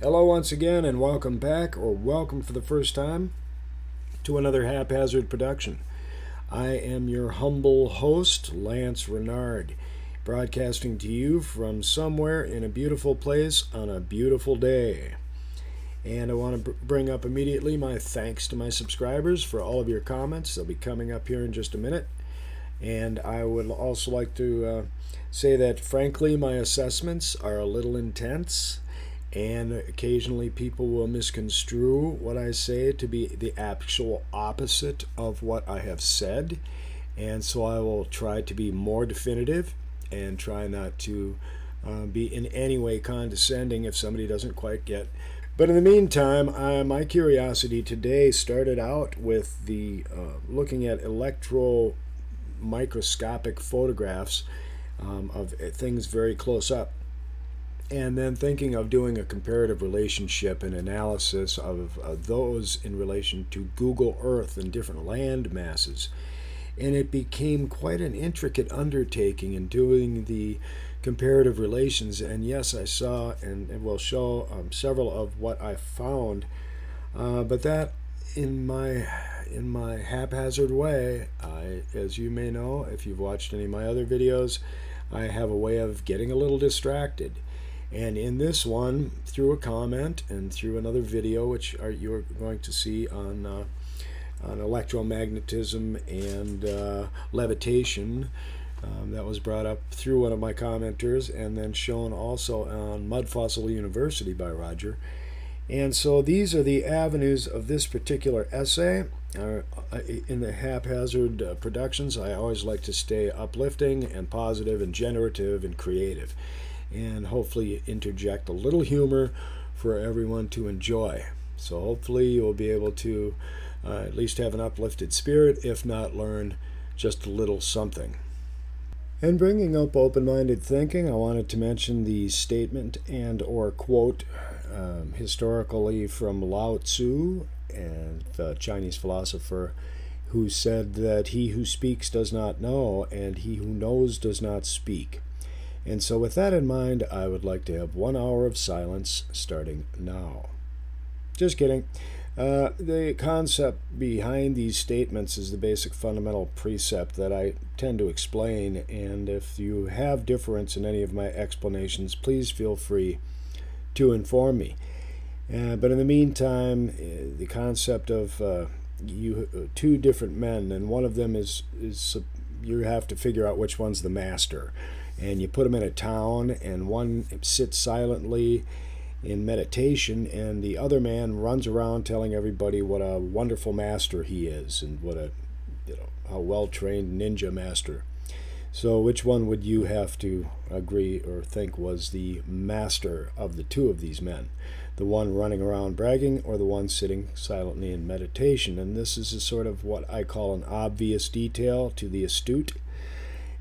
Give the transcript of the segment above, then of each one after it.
Hello once again, and welcome back, or welcome for the first time, to another Haphazard production. I am your humble host, Lance Reynard, broadcasting to you from somewhere in a beautiful place on a beautiful day. And I want to bring up immediately my thanks to my subscribers for all of your comments. They'll be coming up here in just a minute. And I would also like to say that, frankly, my assessments are a little intense. And occasionally people will misconstrue what I say to be the actual opposite of what I have said. And so I will try to be more definitive and try not to be in any way condescending if somebody doesn't quite get. But in the meantime, my curiosity today started out with the looking at electron microscopic photographs of things very close up. And then thinking of doing a comparative relationship and analysis of those in relation to Google Earth and different land masses. And it became quite an intricate undertaking in doing the comparative relations. And yes, I saw and will show several of what I found. But that, in my haphazard way, as you may know, if you've watched any of my other videos, I have a way of getting a little distracted. And in this one, through a comment and through another video, which you're going to see on electromagnetism and levitation, that was brought up through one of my commenters and then shown also on Mudfossil University by Roger. And so these are the avenues of this particular essay. In the haphazard productions, I always like to stay uplifting and positive and generative and creative, and hopefully interject a little humor for everyone to enjoy. So hopefully you'll be able to at least have an uplifted spirit, if not learn just a little something. And bringing up open-minded thinking, I wanted to mention the statement and or quote historically from Lao Tzu, and the Chinese philosopher, who said that he who speaks does not know, and he who knows does not speak. And so with that in mind, I would like to have 1 hour of silence starting now. Just kidding. The concept behind these statements is the basic fundamental precept that I tend to explain, and if you have difference in any of my explanations, please feel free to inform me. But in the meantime, the concept of two different men, and one of them is you have to figure out which one's the master. And you put them in a town, and one sits silently in meditation, and the other man runs around telling everybody what a wonderful master he is, and what a well-trained ninja master. So which one would you have to agree or think was the master of the two of these men? The one running around bragging, or the one sitting silently in meditation? And this is a sort of what I call an obvious detail to the astute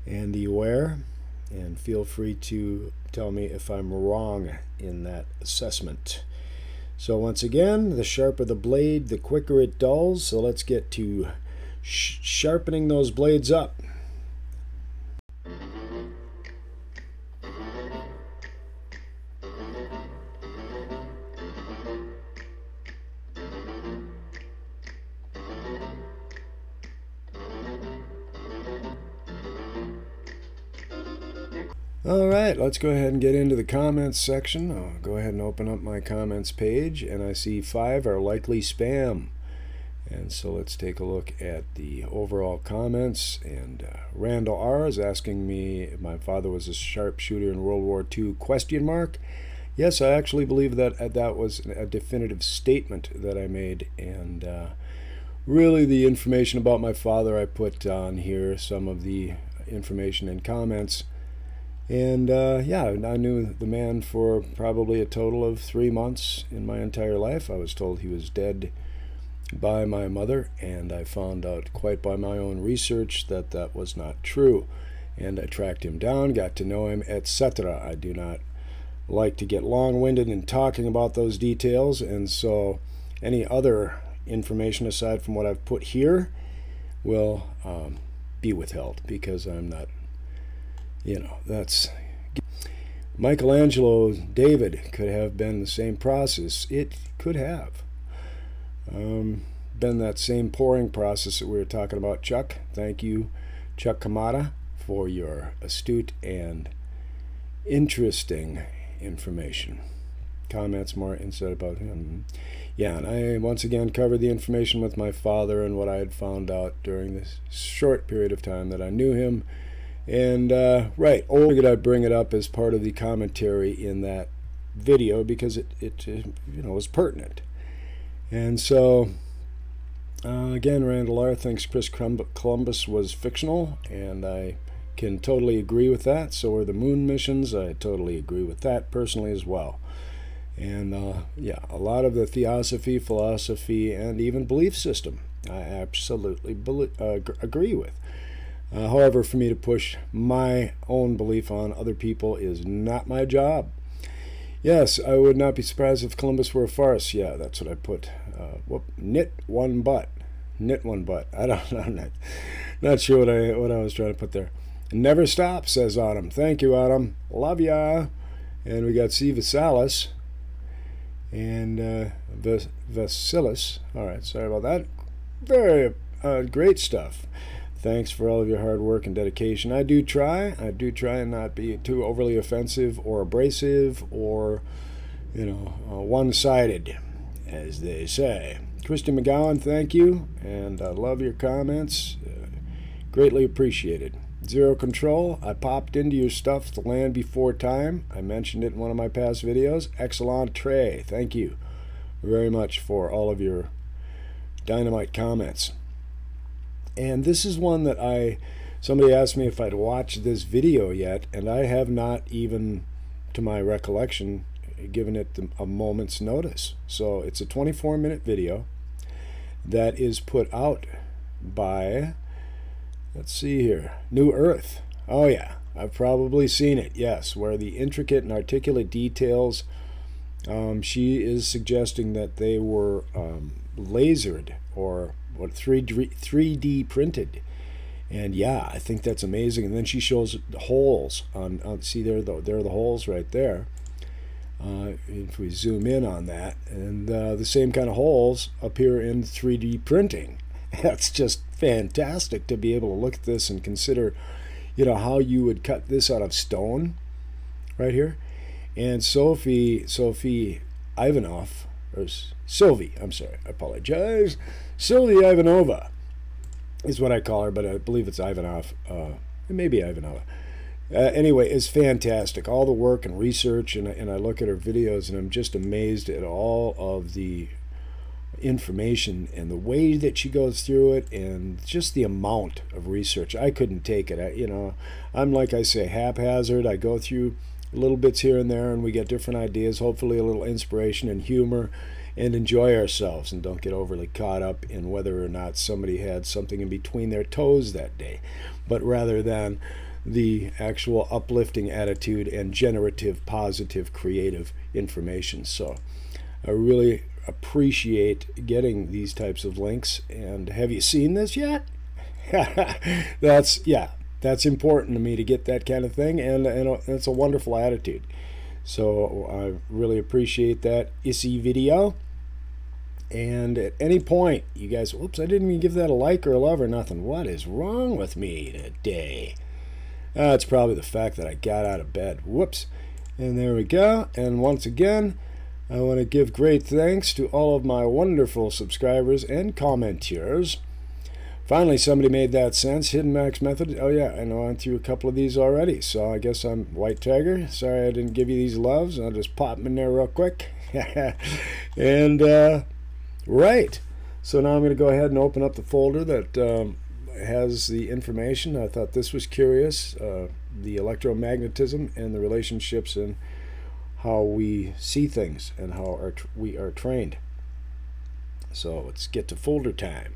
and the aware. And feel free to tell me if I'm wrong in that assessment. So once again, the sharper the blade, the quicker it dulls. So let's get to sharpening those blades up. Alright, let's go ahead and get into the comments section. I'll go ahead and open up my comments page, and I see 5 are likely spam. And so let's take a look at the overall comments. And Randall R. is asking me if my father was a sharpshooter in World War II, ? Yes, I actually believe that that was a definitive statement that I made. And really the information about my father I put on here, some of the information in comments. And yeah, I knew the man for probably a total of 3 months in my entire life. I was told he was dead by my mother, and I found out quite by my own research that that was not true. And I tracked him down, got to know him, etc. I do not like to get long-winded in talking about those details, and so any other information aside from what I've put here will be withheld, because I'm not, that's Michelangelo David could have been the same process. It could have been that same pouring process that we were talking about, Chuck. Thank you, Chuck Kamada, for your astute and interesting information. Comments, more insight about him. Yeah, and I once again covered the information with my father and what I had found out during this short period of time that I knew him. And right, I figured I'd bring it up as part of the commentary in that video because it was pertinent. And so again, Randall R. thinks Chris Columbus was fictional, and I can totally agree with that. So are the moon missions. I totally agree with that personally as well. And yeah, a lot of the theosophy, philosophy, and even belief system I absolutely agree with. However, for me to push my own belief on other people is not my job. Yes, I would not be surprised if Columbus were a farce. Yeah, that's what I put. Knit one butt. Knit one butt. I'm not sure what I was trying to put there. Never stop, says Autumn. Thank you, Autumn. Love ya. And we got C. Visalis and Vasilis. All right, sorry about that. Very great stuff. Thanks for all of your hard work and dedication. I do try and not be too overly offensive or abrasive or, one-sided, as they say. Christy McGowan, thank you, and I love your comments. Greatly appreciated. Zero Control, I popped into your stuff The Land Before Time. I mentioned it in one of my past videos. Excellent Trey, thank you very much for all of your dynamite comments. And this is one that somebody asked me if I'd watched this video yet, and I have not even, to my recollection, given it a moment's notice. So it's a 24-minute video that is put out by, let's see here, New Earth. Oh yeah, I've probably seen it, yes, where the intricate and articulate details, she is suggesting that they were lasered or 3D printed. And yeah, I think that's amazing. And then she shows holes on see there are the holes right there. If we zoom in on that, and the same kind of holes appear in 3D printing. That's just fantastic to be able to look at this and consider, how you would cut this out of stone right here. And Sophie Ivanov, or Sylvie, I'm sorry, I apologize. Sylvie Ivanova is what I call her, but I believe it's Ivanov. It may be Ivanova. Anyway, it's fantastic. All the work and research, and I look at her videos, and I'm just amazed at all of the information and the way that she goes through it, and just the amount of research. I couldn't take it. I'm, like I say, haphazard. I go through little bits here and there, and we get different ideas, hopefully a little inspiration and humor, and enjoy ourselves, and don't get overly caught up in whether or not somebody had something in between their toes that day, but rather than the actual uplifting attitude and generative, positive, creative information. So I really appreciate getting these types of links. And have you seen this yet? That's important to me, to get that kind of thing, and it's a wonderful attitude. So I really appreciate that Issy video. And at any point, you guys, whoops, I didn't even give that a like or a love or nothing. What is wrong with me today? It's probably the fact that I got out of bed. Whoops. And there we go. And once again, I want to give great thanks to all of my wonderful subscribers and commenters. Finally, somebody made that sense. Hidden Max Method. Oh yeah, I know, I went through a couple of these already. So I guess I'm White Tiger. Sorry I didn't give you these loves. I'll just pop them in there real quick. And right. So now I'm going to go ahead and open up the folder that has the information. I thought this was curious. The electromagnetism and the relationships and how we see things and how we are trained. So let's get to folder time.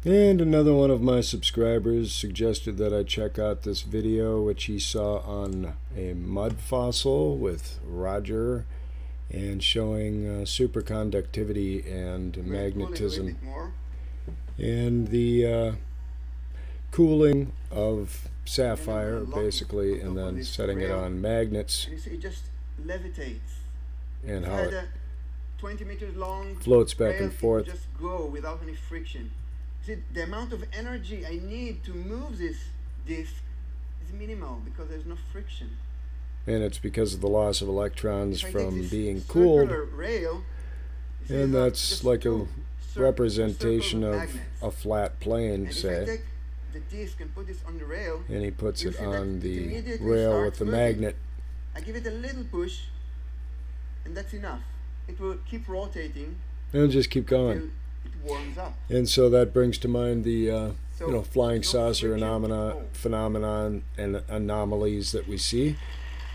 And another one of my subscribers suggested that I check out this video, which he saw on a Mudfossil with Roger, and showing superconductivity and magnetism, and the cooling of sapphire basically, and then setting it on magnets, and you see it just levitates, and how it 20 meters long floats back and forth. Just go without any friction. See, the amount of energy I need to move this disc is minimal because there's no friction. And it's because of the loss of electrons from being cooled. Rail, and that's like a representation of a flat plane, say. If I take the disc and put this on the rail, and he puts it on the rail with the magnet. I give it a little push, and that's enough. It will keep rotating. And just keep going. Until it warms up. And so that brings to mind the flying saucer phenomenon and anomalies that we see.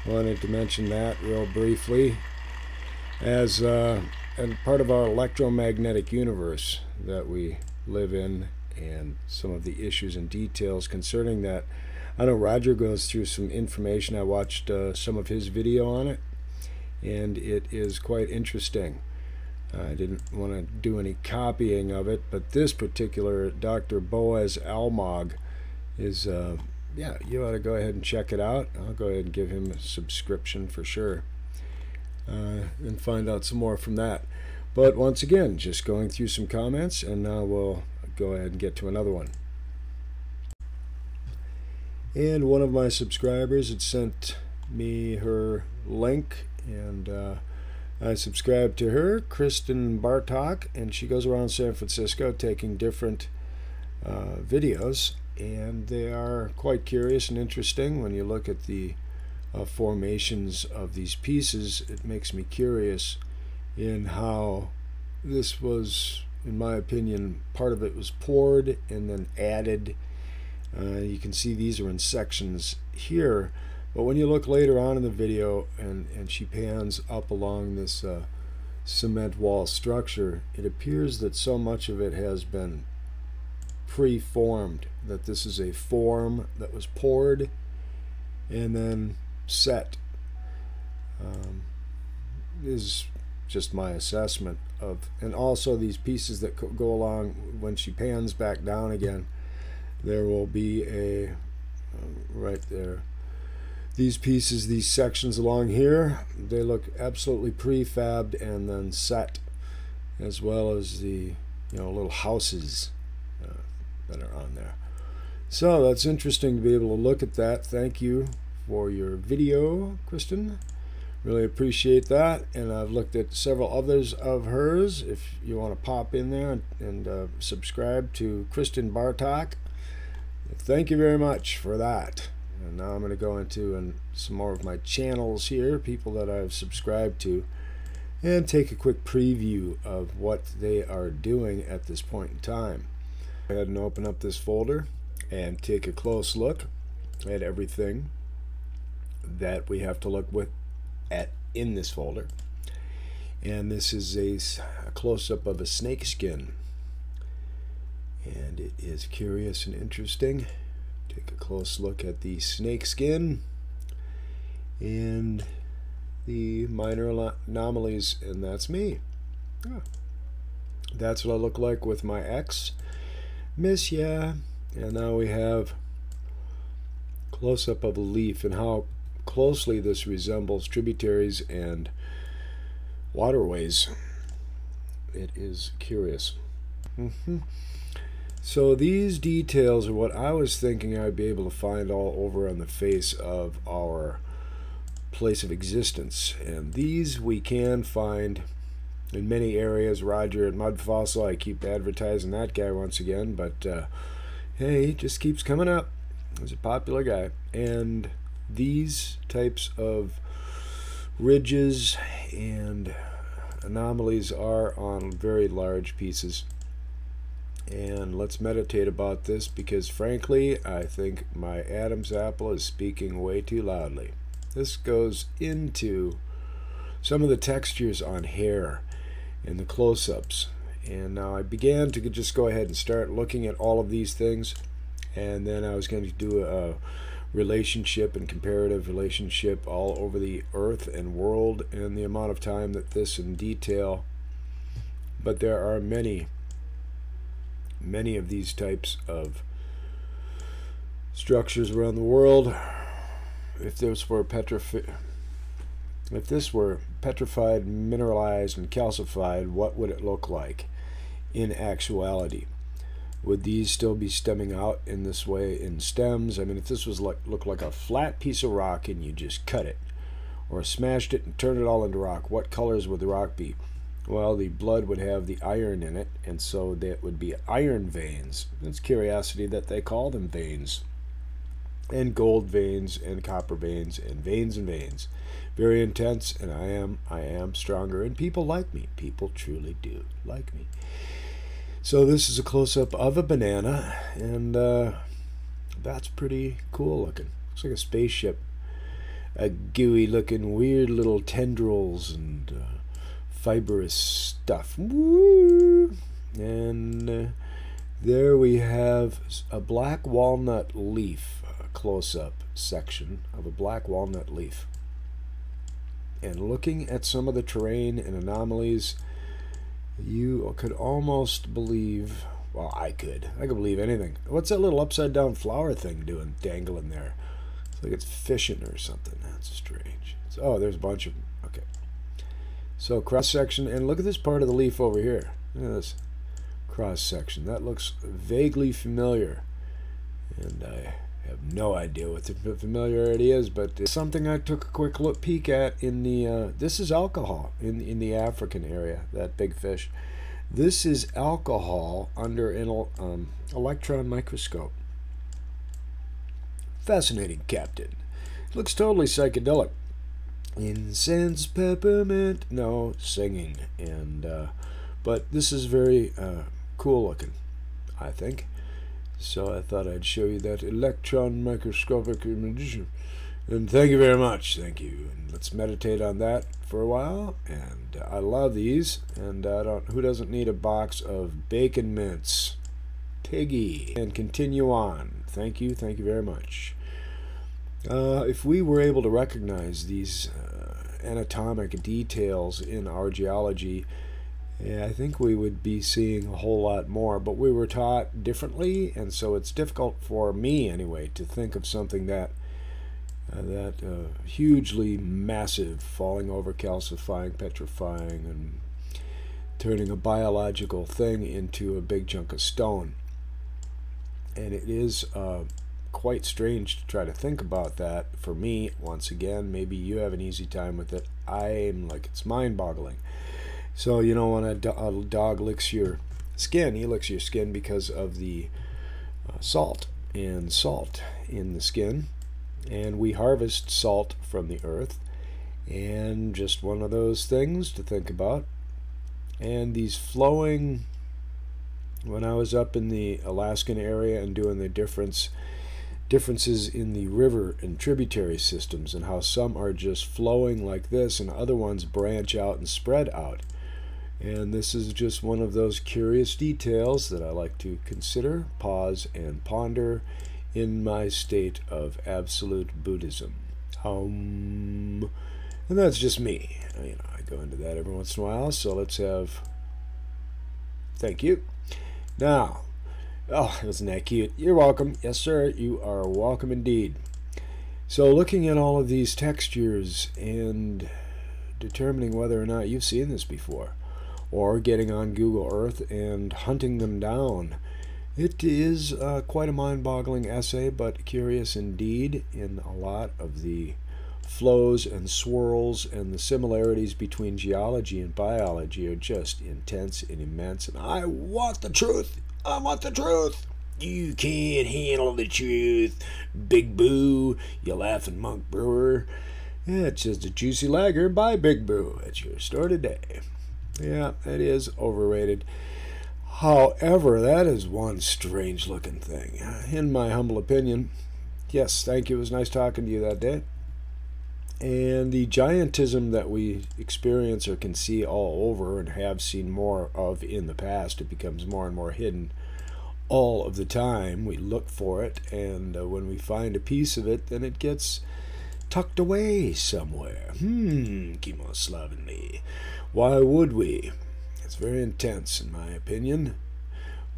Wanted to mention that real briefly as and part of our electromagnetic universe that we live in, and some of the issues and details concerning that. I know Roger goes through some information. I watched some of his video on it, and it is quite interesting. I didn't want to do any copying of it, but this particular Dr. Boaz Almog is, yeah, you ought to go ahead and check it out. I'll go ahead and give him a subscription for sure, and find out some more from that. But once again, just going through some comments, and now we'll go ahead and get to another one. And one of my subscribers had sent me her link, and I subscribed to her, Kristen Bartok, and she goes around San Francisco taking different videos, and they are quite curious and interesting. When you look at the formations of these pieces, it makes me curious in how this was, in my opinion, part of it was poured and then added. You can see these are in sections here, but when you look later on in the video and she pans up along this cement wall structure, it appears that so much of it has been pre-formed, that this is a form that was poured and then set. Is just my assessment of, and also these pieces that go along when she pans back down again, there will be a right there, these pieces, these sections along here, they look absolutely prefabbed and then set, as well as the little houses that are on there. So that's interesting to be able to look at that. Thank you for your video, Kristen. Really appreciate that. And I've looked at several others of hers. If you want to pop in there and subscribe to Kristen Bartok, thank you very much for that. And now I'm going to go into some more of my channels here, people that I've subscribed to, and take a quick preview of what they are doing at this point in time. Go ahead and open up this folder and take a close look at everything that we have to look at in this folder. And this is a close-up of a snake skin, and it is curious and interesting. Take a close look at the snake skin and the minor anomalies, and that's me. Oh. That's what I look like with my ex. Miss ya. And now we have close-up of a leaf and how closely this resembles tributaries and waterways. It is curious. So these details are what I was thinking I'd be able to find all over on the face of our place of existence, and these we can find in many areas. Roger at Mudfossil, I keep advertising that guy once again, but hey, he just keeps coming up. He's a popular guy. And these types of ridges and anomalies are on very large pieces. And let's meditate about this, because frankly, I think my Adam's apple is speaking way too loudly. This goes into some of the textures on hair and the close-ups. And now I began to just go ahead and start looking at all of these things, and then I was going to do a relationship and comparative relationship all over the earth and world and the amount of time that this in detail. But there are many of these types of structures around the world. If this were petrified, mineralized, and calcified, what would it look like in actuality? Would these still be stemming out in this way in stems? I mean, if this was looked like a flat piece of rock and you just cut it or smashed it and turned it all into rock, what colors would the rock be? Well, the blood would have the iron in it, and so that would be iron veins. It's curiosity that they call them veins. And gold veins and copper veins and veins and veins. Very intense, and I am stronger, and people like me. People truly do like me. So this is a close-up of a banana, and that's pretty cool looking. Looks like a spaceship. A gooey looking, weird little tendrils and fibrous stuff. Woo! And there we have a black walnut leaf, a close-up section of a black walnut leaf. And looking at some of the terrain and anomalies, you could almost believe, well, I could believe anything. What's that little upside down flower thing doing, dangling there? It's like it's fishing or something. That's strange. Oh, there's a bunch of them. Okay. So cross section, and look at this part of the leaf over here. Look at this cross section. That looks vaguely familiar, and I have no idea what the familiarity is, but it's something I took a quick peek at in the this is alcohol in the African area, that big fish. This is alcohol under an electron microscope. Fascinating, Captain. Looks totally psychedelic. Incense, peppermint, no singing, and but this is very cool looking, I think. So I thought I'd show you that electron microscopic image. And thank you very much. Thank you. And let's meditate on that for a while. And I love these. And who doesn't need a box of bacon mints? Piggy. And continue on. Thank you. Thank you very much. If we were able to recognize these anatomic details in our geology, yeah, I think we would be seeing a whole lot more, but we were taught differently, and so it's difficult for me anyway to think of something that hugely massive, falling over, calcifying, petrifying, and turning a biological thing into a big chunk of stone. And it is quite strange to try to think about that for me. Once again, maybe you have an easy time with it. I'm like, it's mind-boggling. So, you know, when a dog licks your skin, he licks your skin because of the salt in the skin. And we harvest salt from the earth. And just one of those things to think about. And these flowing, when I was up in the Alaskan area and doing the differences in the river and tributary systems, and how some are just flowing like this and other ones branch out and spread out. And this is just one of those curious details that I like to consider, pause, and ponder in my state of absolute Buddhism. And that's just me. You know, I go into that every once in a while, so let's have... Thank you. Now, oh, isn't that cute? You're welcome. Yes, sir, you are welcome indeed. So looking at all of these textures and determining whether or not you've seen this before, or getting on Google Earth and hunting them down. It is quite a mind-boggling essay, but curious indeed in a lot of the flows and swirls, and the similarities between geology and biology are just intense and immense, and I want the truth! I want the truth! You can't handle the truth, Big Boo, you laughing monk brewer. Yeah, it's just a juicy lager by Big Boo at your store today. Yeah, it is overrated. However, that is one strange looking thing, in my humble opinion. Yes, thank you. It was nice talking to you that day. And the giantism that we experience or can see all over and have seen more of in the past, it becomes more and more hidden all of the time. We look for it, and when we find a piece of it, then it gets tucked away somewhere. Kimo Slavenly. Why would we? It's very intense in my opinion.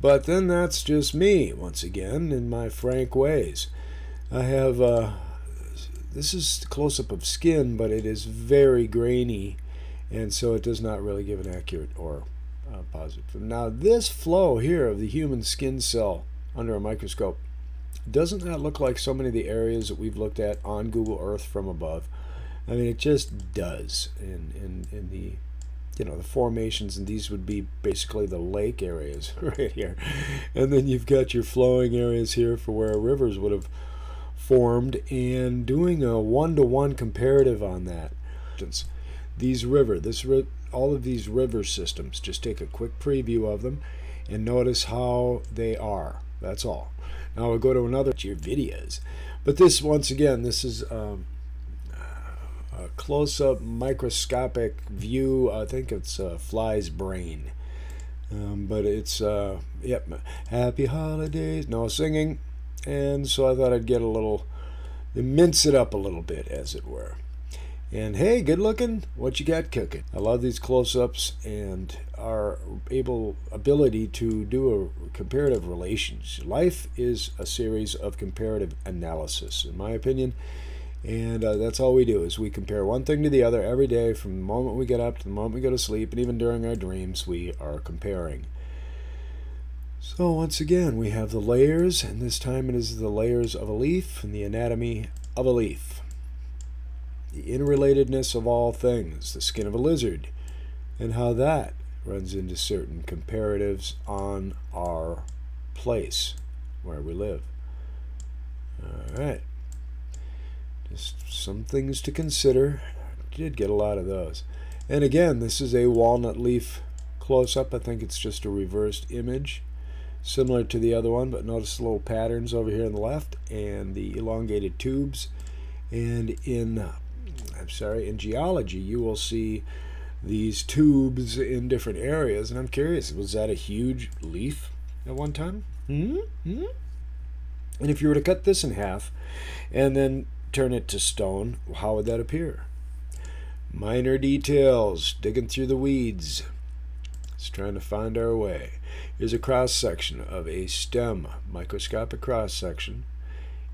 But then that's just me, once again, in my frank ways. I have, this is close-up of skin, but it is very grainy, and so it does not really give an accurate or positive. Now this flow here of the human skin cell under a microscope, doesn't that look like so many of the areas that we've looked at on Google Earth from above? I mean, it just does in the, you know, the formations, and these would be basically the lake areas right here. And then you've got your flowing areas here for where rivers would have formed, and doing a one-to-one comparative on that. These all of these river systems, just take a quick preview of them and notice how they are. That's all. Now we'll go to another your videos. But this, once again, this is a close-up microscopic view. I think it's a fly's brain. But it's, yep, happy holidays, no singing. And so I thought I'd get a little, mince it up a little bit, as it were. And hey, good looking, what you got cooking? I love these close-ups and our ability to do a comparative relations. Life is a series of comparative analysis, in my opinion. And that's all we do, is we compare one thing to the other every day, from the moment we get up to the moment we go to sleep, and even during our dreams we are comparing. So once again, we have the layers, and this time it is the layers of a leaf and the anatomy of a leaf. The interrelatedness of all things, the skin of a lizard, and how that runs into certain comparatives on our place where we live. All right. Just some things to consider. I did get a lot of those. And again, this is a walnut leaf close-up. I think it's just a reversed image, similar to the other one, but notice the little patterns over here on the left and the elongated tubes. And in geology, you will see these tubes in different areas, and I'm curious, was that a huge leaf at one time? And if you were to cut this in half and then turn it to stone, how would that appear? Minor details, digging through the weeds. Just trying to find our way. Here's a cross-section of a stem, microscopic cross-section.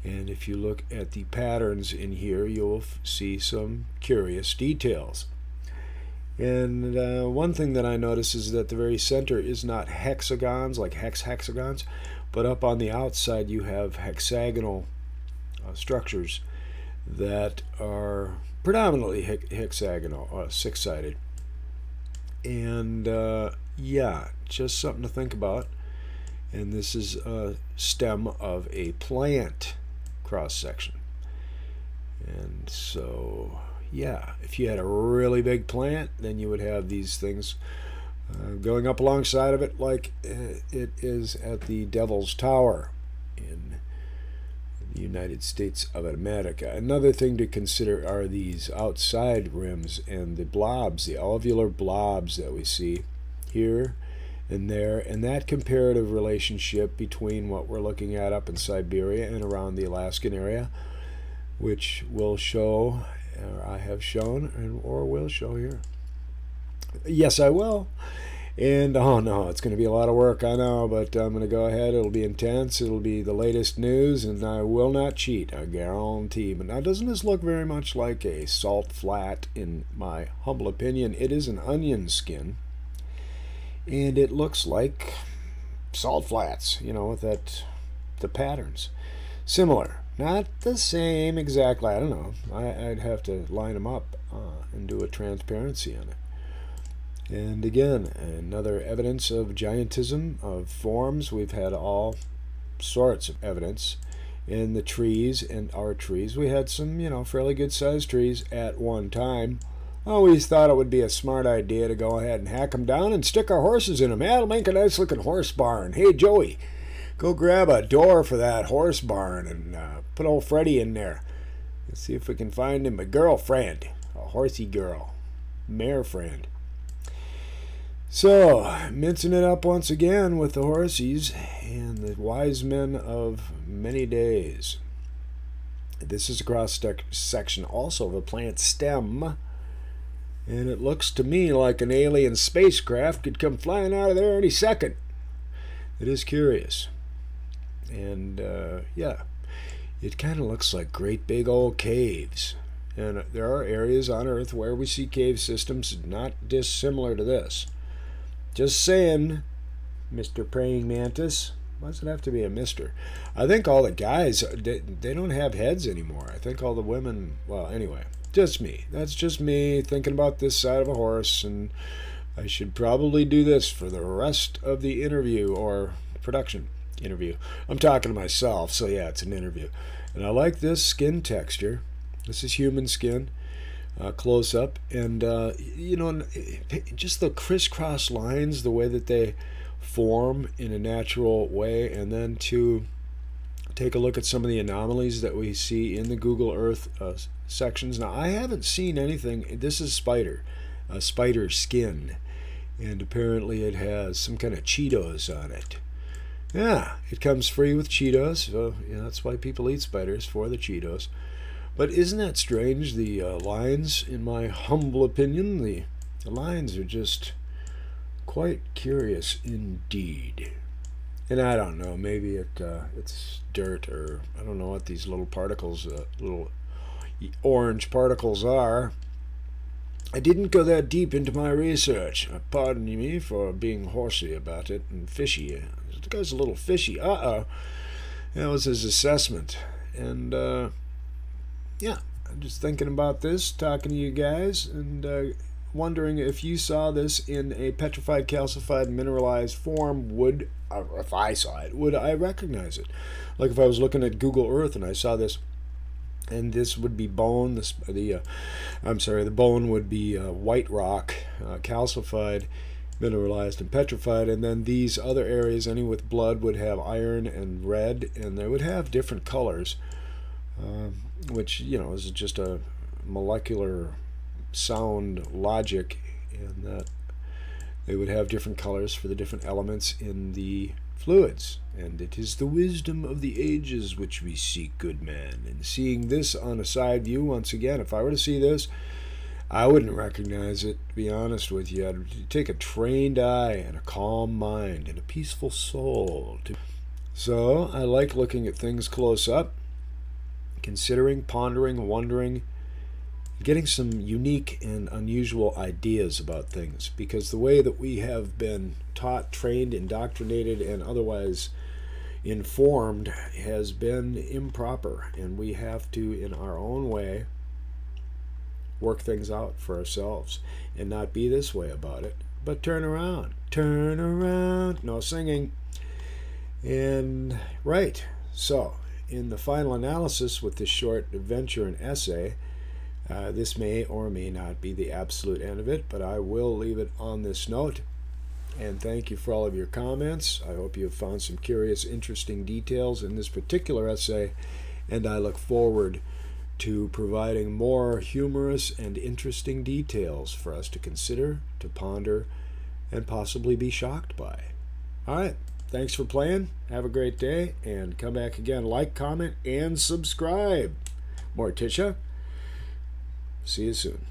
And if you look at the patterns in here, you'll see some curious details. And one thing that I notice is that the very center is not hexagons, like hexagons, but up on the outside you have hexagonal structures that are predominantly hexagonal, six-sided. And yeah, just something to think about. And this is a stem of a plant cross-section. And so, yeah, if you had a really big plant, then you would have these things going up alongside of it, like it is at the Devil's Tower in the United States of America. Another thing to consider are these outside rims and the blobs, the alveolar blobs that we see here and there, and that comparative relationship between what we're looking at up in Siberia and around the Alaskan area, which will show, or I have shown, or will show here. Yes, I will. And oh no, it's going to be a lot of work, I know, but I'm going to go ahead. It'll be intense. It'll be the latest news, and I will not cheat, I guarantee. But now, doesn't this look very much like a salt flat? In my humble opinion, it is an onion skin. And it looks like salt flats, you know, with the patterns. Similar. Not the same exactly. I don't know. I'd have to line them up and do a transparency on it. And again, another evidence of giantism of forms. We've had all sorts of evidence in the trees and our trees. We had some, you know, fairly good sized trees at one time. Always thought it would be a smart idea to go ahead and hack them down and stick our horses in them. That'll make a nice looking horse barn. Hey, Joey, go grab a door for that horse barn and put old Freddie in there. Let's see if we can find him a girlfriend, a horsey girl, mare friend. So, mincing it up once again with the horsies and the wise men of many days. This is a cross section also of a plant stem. And it looks to me like an alien spacecraft could come flying out of there any second. It is curious. And yeah, it kind of looks like great big old caves. And there are areas on Earth where we see cave systems not dissimilar to this. Just saying, Mr. Praying Mantis. Why does it have to be a mister? I think all the guys, they don't have heads anymore. I think all the women, well, anyway, just me. That's just me thinking about this side of a horse, and I should probably do this for the rest of the interview or production interview. I'm talking to myself, so yeah, it's an interview. And I like this skin texture. This is human skin, close up, and you know, just the crisscross lines, the way that they form in a natural way, and then to take a look at some of the anomalies that we see in the Google Earth sections. Now, I haven't seen anything. This is spider skin, and apparently it has some kind of Cheetos on it. Yeah, it comes free with Cheetos, so yeah, that's why people eat spiders, for the Cheetos. But isn't that strange? The lines, in my humble opinion, the lines are just quite curious indeed. And I don't know, maybe it's dirt, or I don't know what these little particles, little orange particles are. I didn't go that deep into my research. Pardon me for being horsey about it and fishy. The guy's a little fishy. That was his assessment. And yeah, I'm just thinking about this, talking to you guys, and wondering if you saw this in a petrified, calcified, mineralized form. If I saw it, would I recognize it? Like if I was looking at Google Earth and I saw this, and this would be bone. The bone would be white rock, calcified, mineralized, and petrified, and then these other areas, any with blood, would have iron and red, and they would have different colors, which, you know, is just a molecular sound logic, in that they would have different colors for the different elements in the fluids. And it is the wisdom of the ages which we seek, good man. And seeing this on a side view, once again, if I were to see this, I wouldn't recognize it, to be honest with you. I'd take a trained eye and a calm mind and a peaceful soul. So I like looking at things close up, considering, pondering, wondering, getting some unique and unusual ideas about things, because the way that we have been taught, trained, indoctrinated, and otherwise informed has been improper, and we have to, in our own way, work things out for ourselves and not be this way about it, but turn around, no singing. And right, so in the final analysis with this short adventure and essay, this may or may not be the absolute end of it, but I will leave it on this note. And thank you for all of your comments. I hope you have found some curious, interesting details in this particular essay, and I look forward to providing more humorous and interesting details for us to consider, to ponder, and possibly be shocked by. All right, thanks for playing. Have a great day, and come back again. Like, comment, and subscribe. Morticia. See you soon.